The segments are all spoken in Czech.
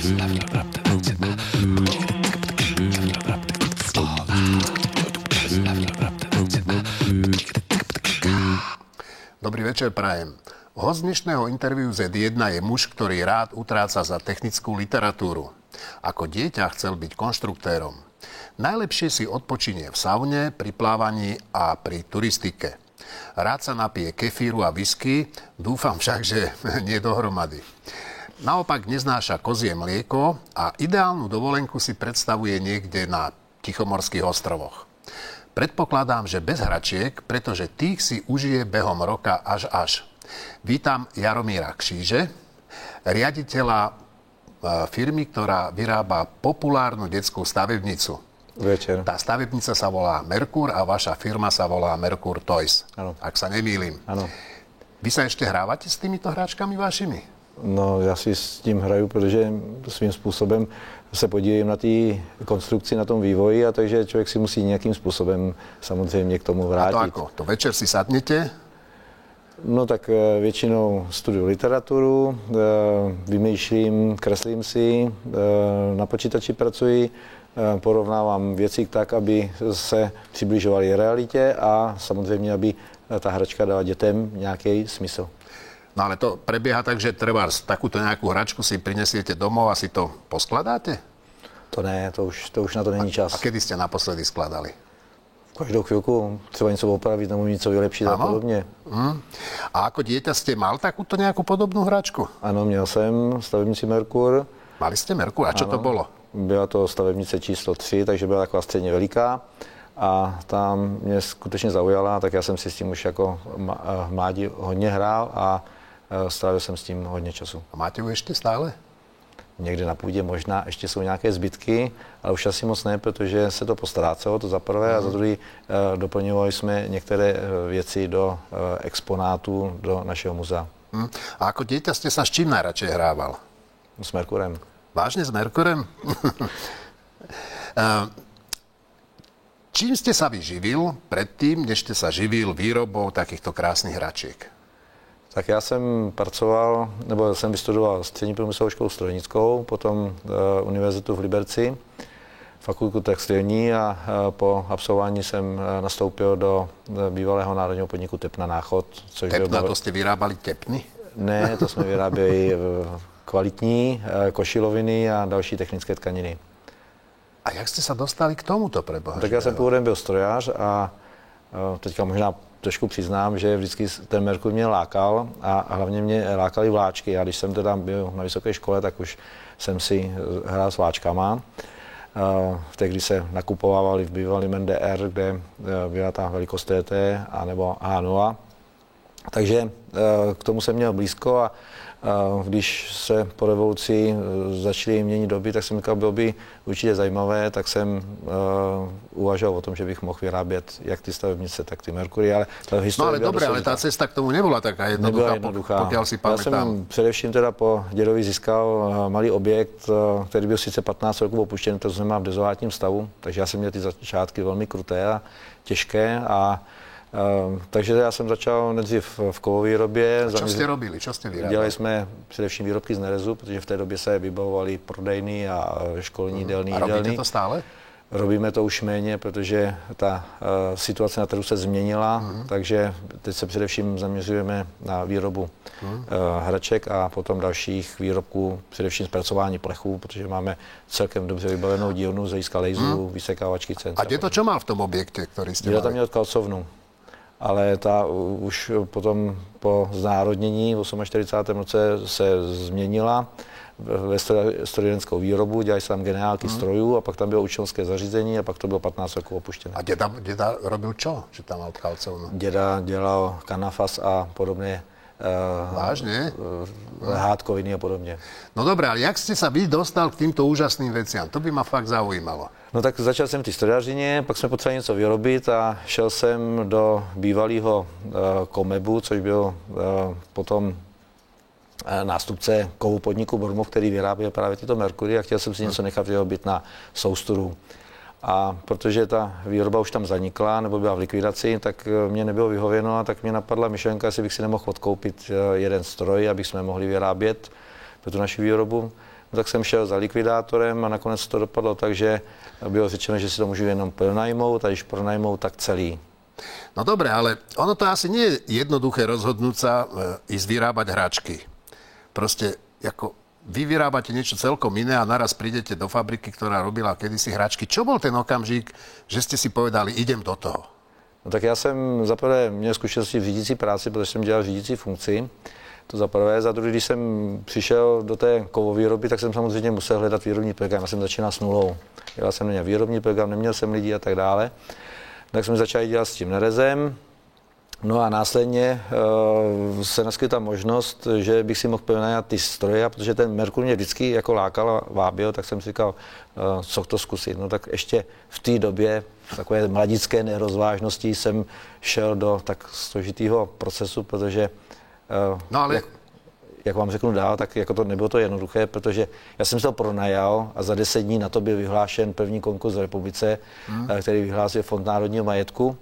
Dobrý večer, prajem. Host dnešného interviu Z1 je muž, ktorý rád utráca za technickú literatúru. Ako dieťa chcel byť konštruktérom. Najlepšie si odpočinie v saune, pri plávaní a pri turistike. Rád sa napije kefíru a whisky, dúfam však, že nie dohromady. Naopak neznáša kozie mlieko a ideálnu dovolenku si predstavuje niekde na Tichomorských ostrovoch. Predpokladám, že bez hračiek, pretože tých si užije behom roka až. Vítam Jaromíra Kříže, riaditeľa firmy, ktorá vyrába populárnu detskú stavebnicu. Večer. Tá stavebnica sa volá Merkur a vaša firma sa volá Merkur Toys. Ano. Ak sa nemýlim. Ano. Vy sa ešte hrávate s týmito hráčkami vašimi? No, já si s tím hraju, protože svým způsobem se podívám na té konstrukci, na tom vývoji, a takže člověk si musí nějakým způsobem samozřejmě k tomu vrátit. A to ako? To večer si sadnete? No tak většinou studuju literaturu, vymýšlím, kreslím si, na počítači pracuji, porovnávám věci tak, aby se přibližovaly realitě a samozřejmě, aby ta hračka dala dětem nějaký smysl. No ale to prebieha tak, že treba takúto nejakú hračku si prinesiete domov a si to poskladáte? To ne, to už na to není čas. A kedy ste naposledy skladali? Každou chvíľku třeba něco opravit nebo něco vylepšit a podobně. A ako dieťa ste mal takúto nejakú podobnú hračku? Ano, měl jsem stavebnici Merkur. Mali ste Merkur? A čo to bolo? Byla to stavebnice číslo 3, takže byla taková středně veliká. A tam mě skutečně zaujala, tak já jsem si s tím už jako mládí hodně hrál a strávil jsem s tím hodně času. A máte ju ešte stále? Někde na půdě možná ještě jsou nějaké zbytky, ale už asi moc ne, protože se to postrácelo, to za prvé, a za druhé doplňovali jsme některé věci do exponátů do našeho muzea. A ako dieťa ste sa s čím najradšej hrával? S Merkurem. Vážne s Merkurem? Čím ste sa vyživil predtým, než ste sa živil výrobou takýchto krásnych hračiek? Tak já jsem pracoval, nebo jsem vystudoval střední průmyslovou školu strojnickou, potom univerzitu v Liberci, fakultu textilní a po absolvování jsem nastoupil do bývalého národního podniku Tepna Náchod. Což Tepna, to jste vyrábali tepny? Ne, to jsme vyráběli kvalitní košiloviny a další technické tkaniny. A jak jste se dostali k tomuto, preboha? Tak já jsem původem byl strojař a teďka možná trošku přiznám, že vždycky ten Merkur mě lákal a hlavně mě lákaly vláčky. A když jsem teda byl na vysoké škole, tak už jsem si hrál s vláčkama. Tehdy se nakupovávaly v bývalém NDR, kde byla ta velikost TT anebo H0. Takže k tomu jsem měl blízko a když se po revoluci začaly měnit doby, tak jsem říkal, bylo by určitě zajímavé, tak jsem uvažoval o tom, že bych mohl vyrábět jak ty stavebnice, tak ty Merkury, ale ta historie ale dobré, ale ta cesta k tomu nebyla taká jednoduchá, pokiaľ si pamätám. Já jsem především teda po dědovi získal malý objekt, který byl sice 15 roků opuštěn, to znamená v dezolátním stavu, takže já jsem měl ty začátky velmi kruté a těžké a takže já jsem začal nejdřív v kovovýrobě. A čo jste robili? Čo jste vyrábali? Dělali jsme především výrobky z nerezu, protože v té době se vybavovaly prodejny a školní jídelny. A robíte to stále? Robíme to už méně, protože ta situace na trhu se změnila, takže teď se především zaměřujeme na výrobu hraček a potom dalších výrobků, především zpracování plechů, protože máme celkem dobře vybavenou dílnu z hlediska laserů, vysekávačky, centra. A kde to čo mal v tom objekte, který jste mali? Tam měl kalcovnu, ale ta už potom po znárodnění v 48. roce se změnila ve strojírenskou výrobu, dělali se tam generálky strojů a pak tam bylo učňovské zařízení a pak to bylo 15 roků opuštěné. A děda robil čo, že tam mal kalcovnu? Děda dělal kanafas a podobně. Vážne? Hádkoviny a podobně. No dobré, ale jak ste sa vy dostal k týmto úžasným veciam? To by ma fakt zaujímalo. No tak začal jsem v té strojařině, pak jsme potřebovali něco vyrobit a šel jsem do bývalého Komebu, což byl potom nástupce kovu podniku Bormo, který vyráběl právě tyto Merkury a chtěl jsem si něco nechat vyrobit na sousturu. A protože ta výroba už tam zanikla nebo byla v likvidaci, tak mě nebylo vyhověno a tak mě napadla myšlenka, jestli bych si nemohl odkoupit jeden stroj, abych jsme mohli vyrábět pro tu naši výrobu. No, tak jsem šel za likvidátorem a nakonec to dopadlo tak, že bylo řečeno, že si to můžu jenom pronajmout a když pronajmout, tak celý. No dobre, ale ono to asi nie je jednoduché rozhodnúť sa ísť vyrábať hračky. Proste ako vy vyrábate niečo celkom iné a naraz prídete do fabriky, ktorá robila kedysi hračky. Čo bol ten okamžik, že ste si povedali, idem do toho? No tak já jsem zaprvé měl zkušenosti v řídící práci, protože jsem dělal řídící funkci. To za prvé. Za druhé, když jsem přišel do té kovovýroby, tak jsem samozřejmě musel hledat výrobní program. Já jsem začínal s nulou. Dělal jsem neměl výrobní program, neměl jsem lidí a tak dále. Tak jsme začali dělat s tím nerezem. No a následně se naskytla možnost, že bych si mohl pronajat ty stroje, protože ten Merkur mě vždycky jako lákal a vábil, tak jsem si říkal, co to zkusit. No tak ještě v té době, v takové mladické nerozvážnosti, jsem šel do tak složitého procesu, protože no ale... jak vám řeknu dál, tak jako to nebylo to jednoduché, protože já jsem se to pronajal a za 10 dní na to byl vyhlášen první konkurs v republice, který vyhlásil Fond národního majetku.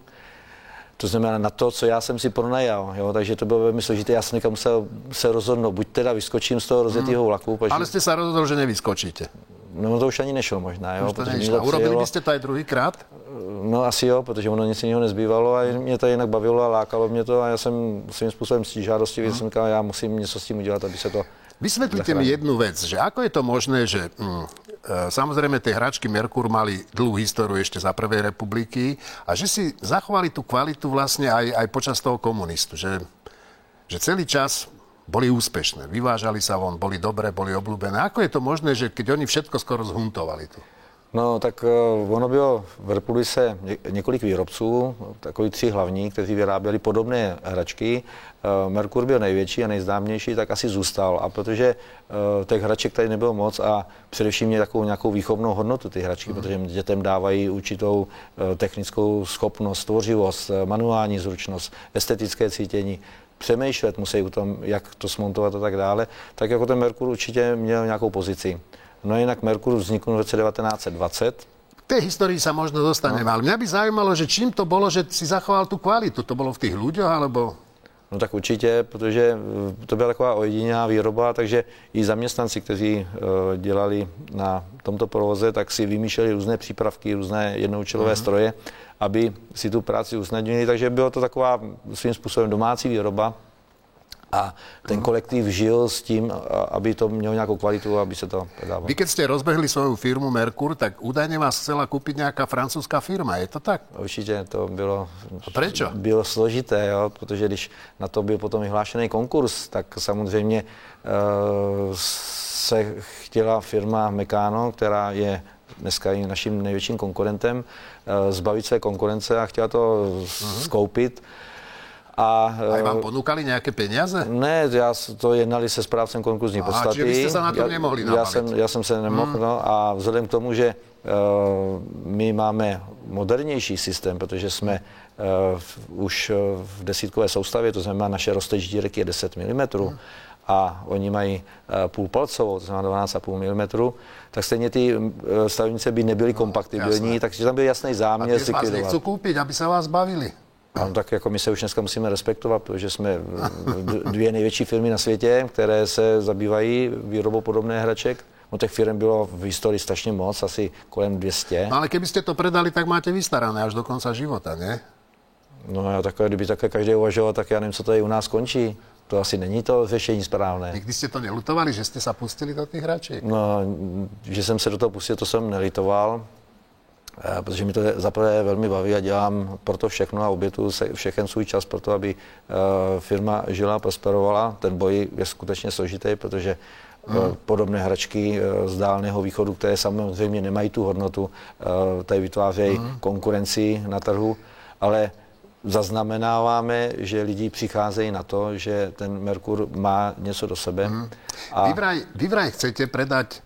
To znamená na to, co já jsem si pronajal, jo? Takže to bylo velmi složité. Já jsem musel se rozhodnout, buď teda vyskočím z toho rozjetého vlaku. Protože... Ale jste se rozhodl, že nevyskočíte. No to už ani nešlo možná. Jo? Urobili byste to aj druhýkrát? No asi jo, protože ono nic jiného nezbývalo a mě to jinak bavilo a lákalo mě to a já jsem svým způsobem stížádostivý, jsem říkal, já musím něco s tím udělat, aby se to... Vysvetlite mi jednu vec, že ako je to možné, že samozrejme tie hračky Merkur mali dlhú históriu ešte za prvej republiky a že si zachovali tú kvalitu vlastne aj počas toho komunistu, že celý čas boli úspešné, vyvážali sa von, boli dobré, boli obľúbené. Ako je to možné, že keď oni všetko skoro zhuntovali tu? No, tak ono bylo v republice několik výrobců, takový 3 hlavní, kteří vyráběli podobné hračky. Merkur byl největší a nejznámější, tak asi zůstal. A protože těch hraček tady nebylo moc a především měli takovou nějakou výchovnou hodnotu ty hračky, protože dětem dávají určitou technickou schopnost, tvořivost, manuální zručnost, estetické cítění, přemýšlet musí o tom, jak to smontovat a tak dále, tak jako ten Merkur určitě měl nějakou pozici. No jinak Merkur vznikl v roce 1920. K tej histórii sa možno dostaneme, ale mňa by zaujímalo, že čím to bolo, že si zachoval tú kvalitu. To bolo v tých ľuďoch, alebo... No tak určitě, protože to byla taková ojedinělá výroba, takže i zaměstnanci, kteří dělali na tomto provoze, tak si vymýšleli různé přípravky, různé jednoučelové stroje, aby si tu práci usnadnili. Takže bylo to taková svým způsobem domácí výroba. A ten kolektív žil s tím, aby to mělo nějakou kvalitu, aby se to predávalo. Vy keď ste rozbehli svoju firmu Merkur, tak údajne vás chcela kúpiť nejaká francúzska firma, je to tak? Určitě to bylo... A prečo? Bylo složité, jo, protože když na to byl potom vyhlášený konkurs, tak samozřejmě se chtěla firma Meccano, která je dneska i naším největším konkurentem, zbavit své konkurence a chtěla to skoupit. A vám ponúkali nejaké peniaze? Ne, to jednali se správcem konkurzní podstaty. Čiže vy ste sa na to nemohli nabaliť? Já jsem se nemohl, no, a vzhledem k tomu, že my máme modernější systém, protože jsme už v desítkové soustavě, to znamená naše rozteč dírek je 10 mm a oni mají půlpalcovou, to znamená 12,5 mm, tak stejně ty stavenice by nebyly kompatibilní, takže tam byl jasný záměr. A ty vás nechcú kúpiť, aby sa vás bavili? No, tak jako my se už dneska musíme respektovat, protože jsme 2 největší firmy na světě, které se zabývají výrobou podobné hraček. No těch firm bylo v historii strašně moc, asi kolem 200. No, ale keby ste to predali, tak máte vystarané až do konca života, ne? No a takové, kdyby také každý uvažoval, tak já nevím, co tady u nás končí. To asi není to řešení správné. Nikdy ste to nelutovali, že ste sa pustili do tých hračiek? No, že jsem se do toho pustil, to jsem nelitoval. Protože mi to zaprvé velmi baví a dělám proto všechno a obětuju všechen svůj čas pro to, aby firma žila a prosperovala. Ten boj je skutečně složitý, protože podobné hračky z Dálného východu, které samozřejmě nemají tu hodnotu, tady vytvářejí konkurenci na trhu, ale zaznamenáváme, že lidi přicházejí na to, že ten Merkur má něco do sebe. A... Vy vraj chcete predať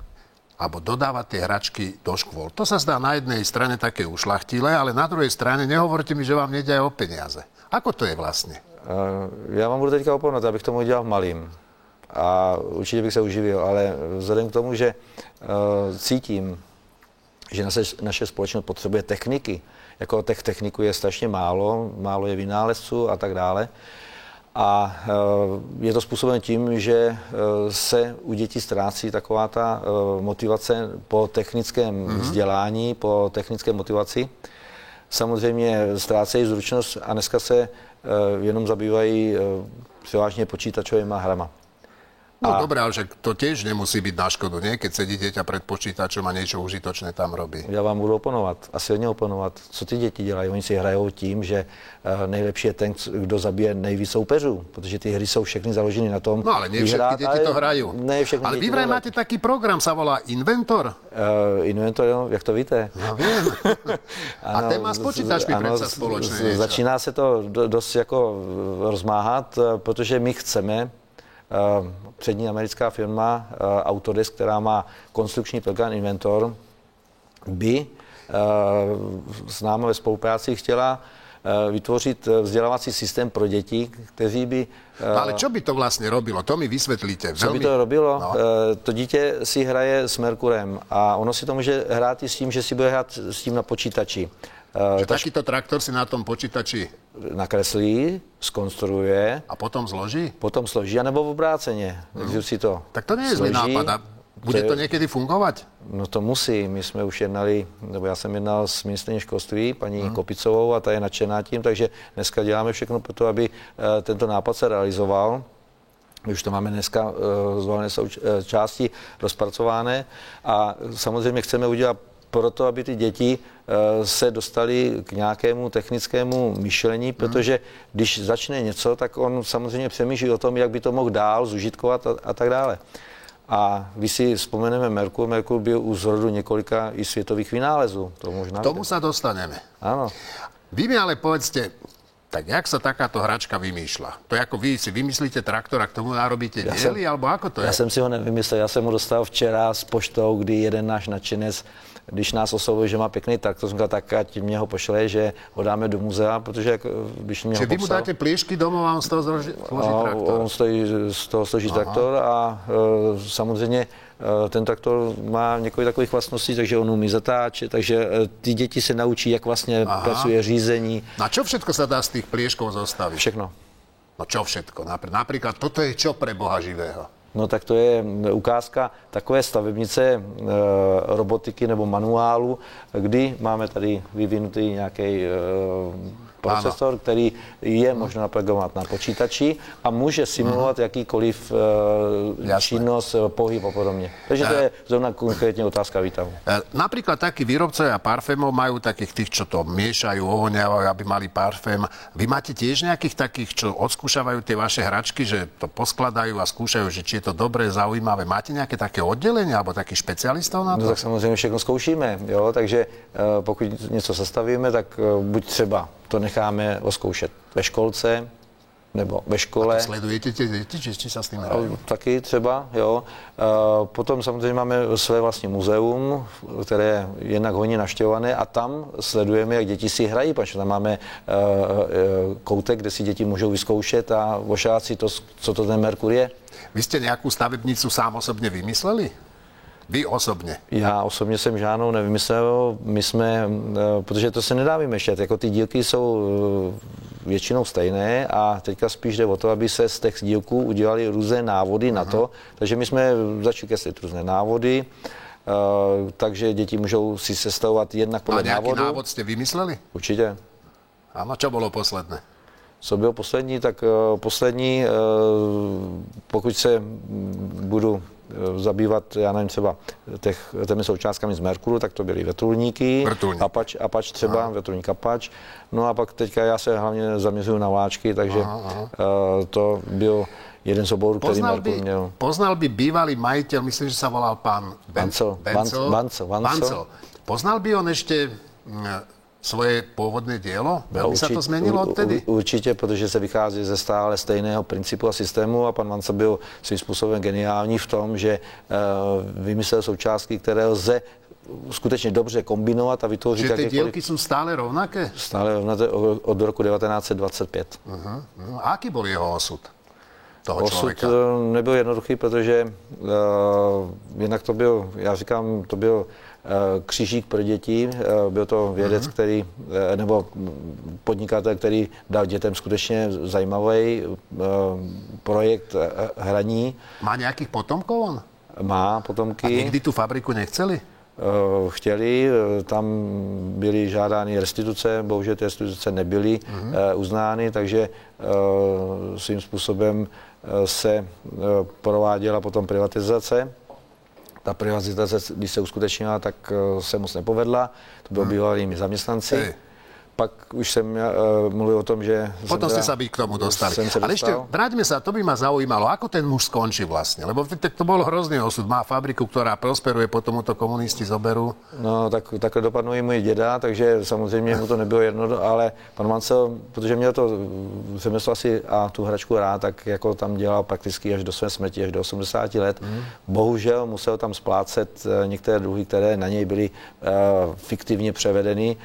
alebo dodávať tie hračky do škôl. To sa zdá na jednej strane také ušľachtilé, ale na druhej strane nehovorte mi, že vám nejde aj o peniaze. Ako to je vlastne? Já vám budu teďka opomenut, abych tomu dělal malým. A určitě bych se uživil, ale vzhledem k tomu, že cítím, že naše společnost potřebuje techniky, jako těch techniků je strašně málo je vynálezců a tak dále. A je to způsobeno tím, že se u dětí ztrácí taková ta motivace po technickém vzdělání, po technické motivaci. Samozřejmě ztrácejí zručnost a dneska se jenom zabývají převážně počítačovými hrama. No dobré, ale že to tiež nemusí byť na škodu, nie? Keď sedí dieťa pred počítačom a niečo užitočné tam robí. Já vám budu oponovat a silně oponovat. Co ty děti dělají? Oni si hrajou tím, že nejlepší je ten, kdo zabije nejvíc soupeřů, protože ty hry jsou všechny založeny na tom. No ale nie všetky deti to hrajú. Ne všechny ale děti vy vraj máte taký program, sa volá Inventor. Inventor, jo, jak to víte? No viem. A ten má s počítačmi predsa spoločné niečo. Začíná se to dost jako rozmáhat, protože my chceme, přední americká firma Autodesk, která má konstrukční program Inventor, by s námi ve spolupráci chtěla vytvořit vzdělávací systém pro děti, kteří by... No ale čo by to vlastně robilo? To mi vysvětlíte. Co by to robilo? No. To dítě si hraje s Merkurem a ono si to může hrát i s tím, že si bude hrát s tím na počítači. Že takýto traktor si na tom počítači nakreslí, zkonstruuje. A potom zloží? Potom složí, anebo v obráceně. Si to tak to nie je zlý nápad. A bude to někdy fungovat? No to musí. My jsme už jednali, nebo já jsem jednal s ministryní školství, paní Kopicovou, a ta je nadšená tím, takže dneska děláme všechno pro to, aby tento nápad se realizoval. Už to máme dneska z valné části rozpracované a samozřejmě chceme udělat proto, aby ty děti se dostali k nějakému technickému myšlení, protože když začne něco, tak on samozřejmě přemýšlí o tom, jak by to mohl dál zužitkovat a tak dále. A když si vzpomeneme Merkur byl u zrodu několika i světových vynálezů. Tomu sa dostaneme. Áno. Vy mi ale povedzte, tak jak sa takáto hračka vymýšľa? To je ako vy si vymyslíte traktor a k tomu narobíte diely, alebo ako to je? Já jsem si ho nevymyslel, já jsem ho dostal včera s poštou, kdy jeden náš nadšenec, když nás oslovil, že má pěkný traktor, jsem říkal, tak ať mě ho pošle, že ho dáme do muzea, protože když mě ho popsal... Čiže vy mu dáte pliešky domov a on z toho složí traktor? On z toho složí traktor a samozřejmě ten traktor má několik takových vlastností, takže on umí zatáčet, takže ty děti se naučí, jak vlastně pracuje řízení. A čo všetko sa dá z tých plieškov zostaviť? Všechno. No čo všetko? Napríklad toto je čo pre Boha živého? No tak to je ukázka takové stavebnice robotiky nebo manuálu, kdy máme tady vyvinutý nějaký procesor, který je možno naprogramovat na počítači a může simulovat jakýkoliv činnost, pohyb a podobně. Takže to je zrovna konkrétně otázka výtahu. Napríklad takí výrobcovia parfémov majú takých tých, čo to miešajú, ohoňávajú, aby mali parfém. Vy máte tiež nejakých takých, čo odskúšavajú tie vaše hračky, že to poskladajú a skúšajú, že či je to dobré, zaujímavé. Máte nejaké také oddelenie alebo takých špecialistov na to? No tak samozřejmě všechno zkoušíme, jo, takže pokud něco sestavíme, tak buď třeba to necháme oskoušet ve školce nebo ve škole. A to sledujete tie deti, či sa s tým hrajú? Taky třeba, jo. Potom samozřejmě máme své vlastní muzeum, které je jednak hodně navštěvované a tam sledujeme, jak děti si hrají, protože tam máme koutek, kde si děti můžou vyzkoušet a ošát si to, co to ten Merkur je. Vy ste nejakú stavebnicu sám osobne vymysleli? Vy osobně? Já osobně jsem žádnou nevymyslel, my jsme, protože to se nedá vymýšlet, jako ty dílky jsou většinou stejné a teďka spíš jde o to, aby se z těch dílků udělali různé návody na to, takže my jsme začali keslit různé návody, takže děti můžou si sestavovat jednak podle návodu. A nějaký návod jste vymysleli? Určitě. Ano, čo bylo posledné? Co bylo poslední, tak poslední, pokud se budu zabývat, já nevím, třeba těmi součástkami z Merkuru, tak to byly vrtulníky, Apač třeba, vrtulník Apač. No a pak teďka já se hlavně zaměřuju na vláčky, takže to byl jeden z oborů, který Merkur měl. Poznal by bývalý majitel, myslím, že se volal pán Vancel. Poznal by on ještě svoje původné dílo? Velmi se to změnilo odtedy? Určitě, protože se vychází ze stále stejného principu a systému a pan Vancel byl svým způsobem geniální v tom, že vymyslel součástky, které lze skutečně dobře kombinovat a vytvořit. Že ty dílky jsou stále rovnaké? Stále rovnaké od roku 1925. A jaký byl jeho osud? Osud nebyl jednoduchý, protože jednak to byl, já říkám, to byl křížík pro děti, byl to vědec, který, nebo podnikatel, který dal dětem skutečně zajímavý projekt hraní. Má nějakých potomkov on? Má potomky. A někdy tu fabriku nechceli? Chtěli, tam byly žádány restituce, bohužel ty restituce nebyly uznány, takže svým způsobem se prováděla potom privatizace. Ta privatizace, když se uskutečnila, tak se moc nepovedla, to bylo bývalými zaměstnanci. Pak už jsem mluvil o tom, že... Potom ste sa by k tomu dostali. Ale ešte, vráťme sa, to by ma zaujímalo, ako ten muž skončí vlastne, lebo to bol hrozný osud. Má fabriku, ktorá prosperuje, potom mu to komunisti zoberú. No, tak takhle dopadnul i můj děda, takže samozřejmě mu to nebylo jedno, ale pan Mancel, protože měl to řemeslo asi a tu hračku rád, tak jako tam dělal prakticky až do své smrti, až do 80 let. Bohužel musel tam splácet některé dluhy, které na něj byly fiktivně převedeny,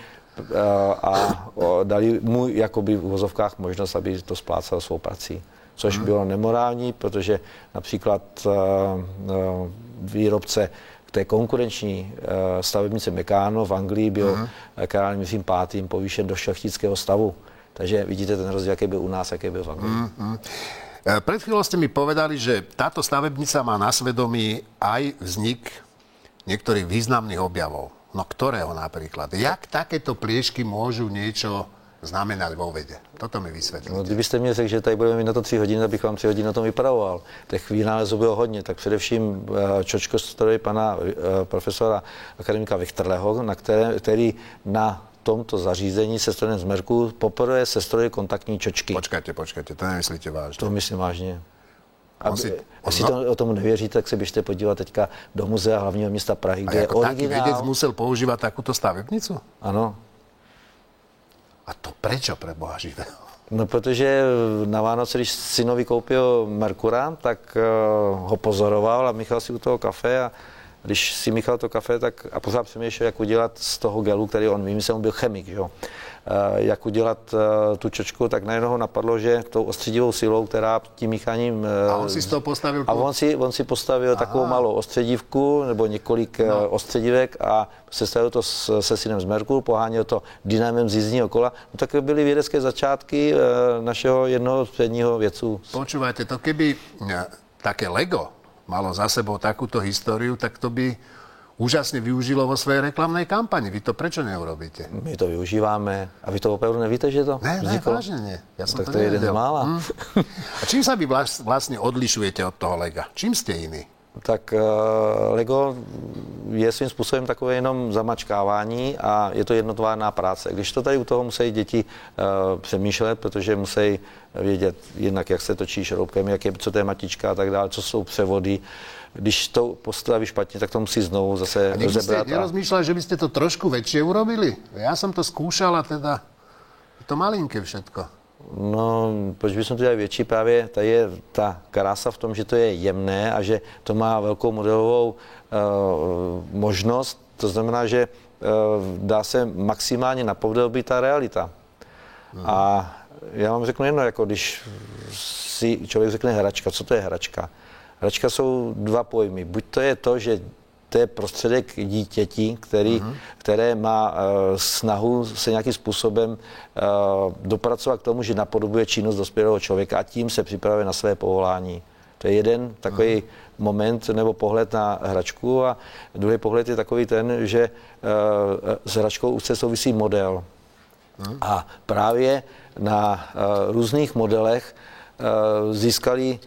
a dali mu jakoby v uvozovkách možnost, aby to splácal svou prací. Což bylo nemorální, protože například výrobce té konkurenční stavebnice Meccano v Anglii byl Karlem V. povýšen do šlechtického stavu. Takže vidíte ten rozdíl, jaký byl u nás, jaký byl v Anglii. Pred chvíľou ste mi povedali, že táto stavebnica má na svedomí aj vznik niektorých významných objavov. No ktorého napríklad? Jak takéto pliešky môžu niečo znamenať vo vede? Toto mi vysvětlíte. No, kdybyste mi řekl, že tady budeme mít na to 3 hodiny, abych vám 3 hodiny o tom vypravoval. Těch vynálezů bylo hodně, tak především čočkostroj pana profesora akademika Vichterleho, který na tomto zařízení se strojem z Merku poprvé sestrojil kontaktní čočky. Počkajte, to nemyslíte vážně? To myslím vážně. Jestli o tomu nevěříte, tak se běžte podívat teďka do muzea hlavního města Prahy, kde je originál. Taký vedec musel používať takúto stavebnicu? Ano. A to prečo, pre Boha živého? No, protože na Vánoce, když synovi koupil Merkura, tak ho pozoroval a Michal si u toho kafe a když si Michal to kafe, tak a pořád přemýšlel, jak udělat z toho gelu, který on vymyslel, on byl chemik, že jo? Jak udělat tu čočku, tak najednou ho napadlo, že tou ostředivou silou, která tím míchaním... A on si z toho postavil... A on si postavil takovou malou ostředívku, nebo několik ostředívek a sestavil to se synem z Merku, poháněl to dynamem z jízdního kola. No, tak byly vědecké začátky našeho jednoho z předního vědců. Počúvajte, to keby také Lego malo za sebou takúto históriu, tak to by úžasne využilo vo svojej reklamnej kampani. Vy to prečo neurobíte? My to využíváme. A vy to opravdu nevíte, že to vzniklo? Ne, vážne nie. Ja som tak to je jeden z mála. A čím sa vy vlastne odlišujete od toho Lega? Čím ste iní? Tak Lego je svým způsobem takové jenom zamačkávání a je to jednotvárná práce. Když to tady u toho musí děti přemýšlet, protože musí vědět jednak, jak se točí šroubkem, co to je matička a tak dále, co jsou převody. Když to postaví špatně, tak to musí znovu zase rozebrat. A nerozmýšľali, že by ste to trošku väčšie urobili? Ja som to skúšal a teda je to malinké všetko. No, proč bychom to dělali větší? Právě tady je ta krása v tom, že to je jemné a že to má velkou modelovou možnost. To znamená, že dá se maximálně napodobit ta realita. A já vám řeknu jedno, jako když si člověk řekne hračka, co to je hračka? Hračka jsou dva pojmy. Buď to je to, že to je prostředek dítěti, které má snahu se nějakým způsobem dopracovat k tomu, že napodobuje činnost dospělého člověka a tím se připravuje na své povolání. To je jeden takový moment nebo pohled na hračku a druhý pohled je takový ten, že s hračkou už se souvisí model. A právě na různých modelech získali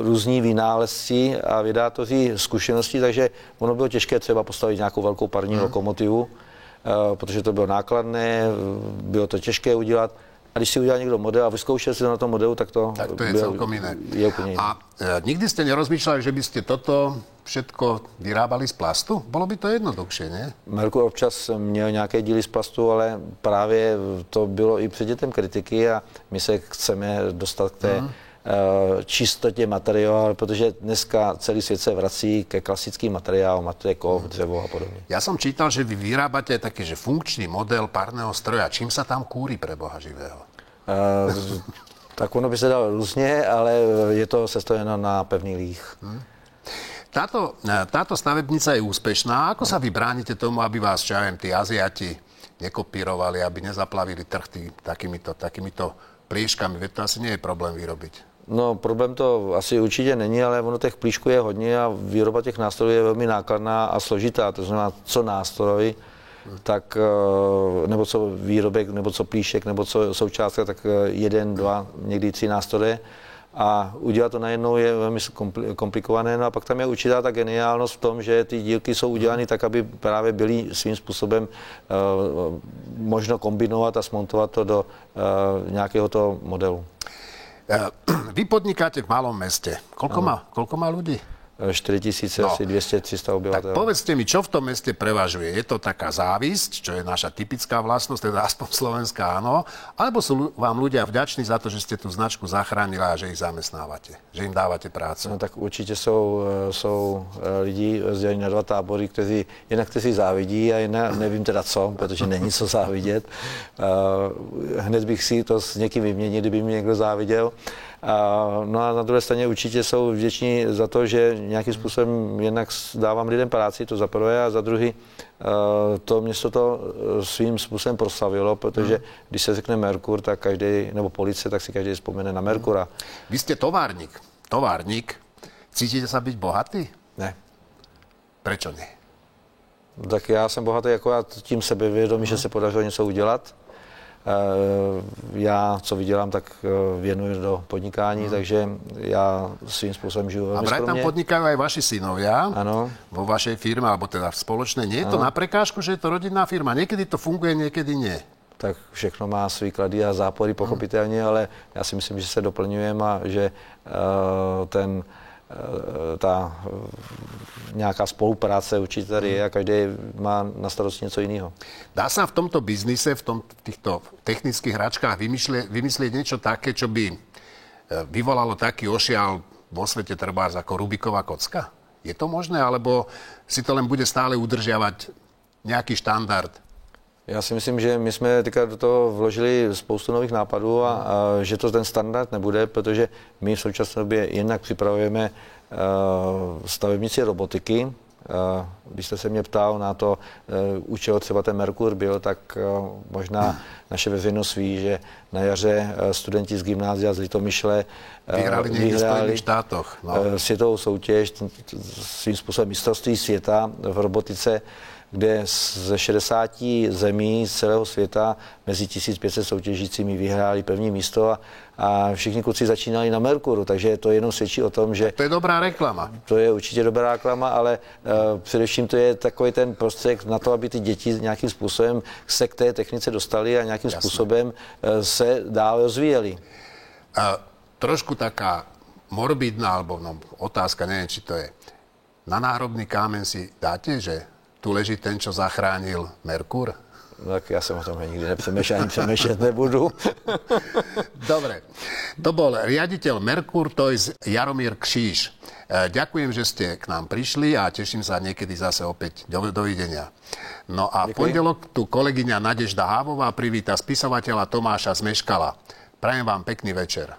různí vynálezci a vydátoři zkušeností, takže ono bylo těžké třeba postavit nějakou velkou parní lokomotivu, protože to bylo nákladné, bylo to těžké udělat. A když si udělal někdo model a vyzkoušel si to na tom modelu, tak to je celkom iné. A nikdy ste nerozmýšľali, že by ste toto všetko vyrábali z plastu? Bylo by to jednoduchšie, ne? Merkur občas měl nějaké díly z plastu, ale právě to bylo i předmětem kritiky a my se chceme dostat k té čistotě materiálu, protože dneska celý svět se vrací ke klasickým materiálům, a to je kov, dřevo a podobně. Ja som čítal, že vy vyrábate taký, že funkčný model párneho stroja. Čím sa tam kúri, pre Boha živého? Tak ono by se dalo různě, ale je to sestojeno na pevný líh. Táto stavebnica je úspešná. Ako sa vy bránite tomu, aby vás, čo ja viem, tí Aziati nekopírovali, aby nezaplavili trh takýmito plíškami? Veď to asi nie je problém vyrobiť. No, problém to asi určitě není, ale ono těch plíšků je hodně a výroba těch nástrojů je velmi nákladná a složitá. To znamená, co nástroj, tak, nebo co výrobek, nebo co plíšek, nebo co součástka, tak 1, 2, někdy 3 nástroje. A udělat to najednou je velmi komplikované. No a pak tam je určitá ta geniálnost v tom, že ty dílky jsou udělány tak, aby právě byly svým způsobem možno kombinovat a smontovat to do nějakého toho modelu. Vy podnikáte v malom meste. Koľko má ľudí? 4000, asi 200-300 obyvateľov. Tak povedzte mi, čo v tom meste prevažuje? Je to taká závisť, čo je naša typická vlastnosť, teda aspoň slovenská, áno? Alebo sú vám ľudia vďační za to, že ste tú značku zachránili a že ich zamestnávate? Že im dávate prácu? No tak určitě jsou lidi rozdělení na 2 tábory, kteří závidí a jinak nevím teda co, protože není co závidět. Hned bych si to s někým vyměnil, kdyby mi někdo záviděl. No a na druhé straně určitě jsou vděční za to, že nějakým způsobem jednak dávám lidem práci, to za prvé, a za druhý to město to svým způsobem proslavilo, protože když se řekne Merkur, tak každý, nebo policie, tak si každý vzpomene na Merkura. Vy ste továrnik. Cítite sa byť bohatý? Ne. Prečo nie? Tak já jsem bohatý akorát tím sebevědomí, že se podařilo něco udělat. Já, co vydělám, tak věnuju do podnikání, takže já svým způsobem žiju velmi skromně. A vraj tam podnikajú aj vaši synovia. Áno. Vo vašej firme, alebo teda v spoločnej. Nie je to na prekážku, že je to rodinná firma? Niekedy to funguje, niekedy nie. Tak všechno má svý klady a zápory, pochopitelně, ale já si myslím, že se doplňujeme a že ta nějaká spolupráce určitě tady je a každý má na starosti něco jiného. Dá sa v tomto biznise, v týchto technických hračkách vymyslieť niečo také, čo by vyvolalo taký ošial vo svete trebárs ako Rubiková kocka? Je to možné, alebo si to len bude stále udržiavať nejaký štandard? Já si myslím, že my jsme teďka do toho vložili spoustu nových nápadů a že to ten standard nebude, protože my v současné době jednak připravujeme stavebnici robotiky. Když jste se mě ptal na to, u čeho třeba ten Merkur byl, tak možná naše veřejnost ví, že na jaře studenti z gymnázia z Litomyšle vyhrali v Spojených štátoch. Světovou soutěž, svým způsobem mistrovství světa v robotice, kde ze 60 zemí z celého světa mezi 1500 soutěžícími vyhráli první místo a všichni kluci začínali na Merkuru, takže to jenom svědčí o tom, že... To je dobrá reklama. To je určitě dobrá reklama, ale především to je takový ten prostředek na to, aby ty děti nějakým způsobem se k té technice dostali a nějakým způsobem se dál rozvíjeli. Trošku taká morbidná, alebo otázka, neviem, či to je. Na náhrobný kámen si dáte, že tu leží ten, čo zachránil Merkur? Tak ja som o tom nikdy nepřemýšľal, ani přemýšľať nebudu. Dobre. To bol riaditeľ Merkur Toys Jaromír Kříž. Ďakujem, že ste k nám prišli a teším sa niekedy zase opäť. Dovidenia. No a v pondelok tu kolegyňa Nadežda Hávová privíta spisovateľa Tomáša Zmeškala. Prajem vám pekný večer.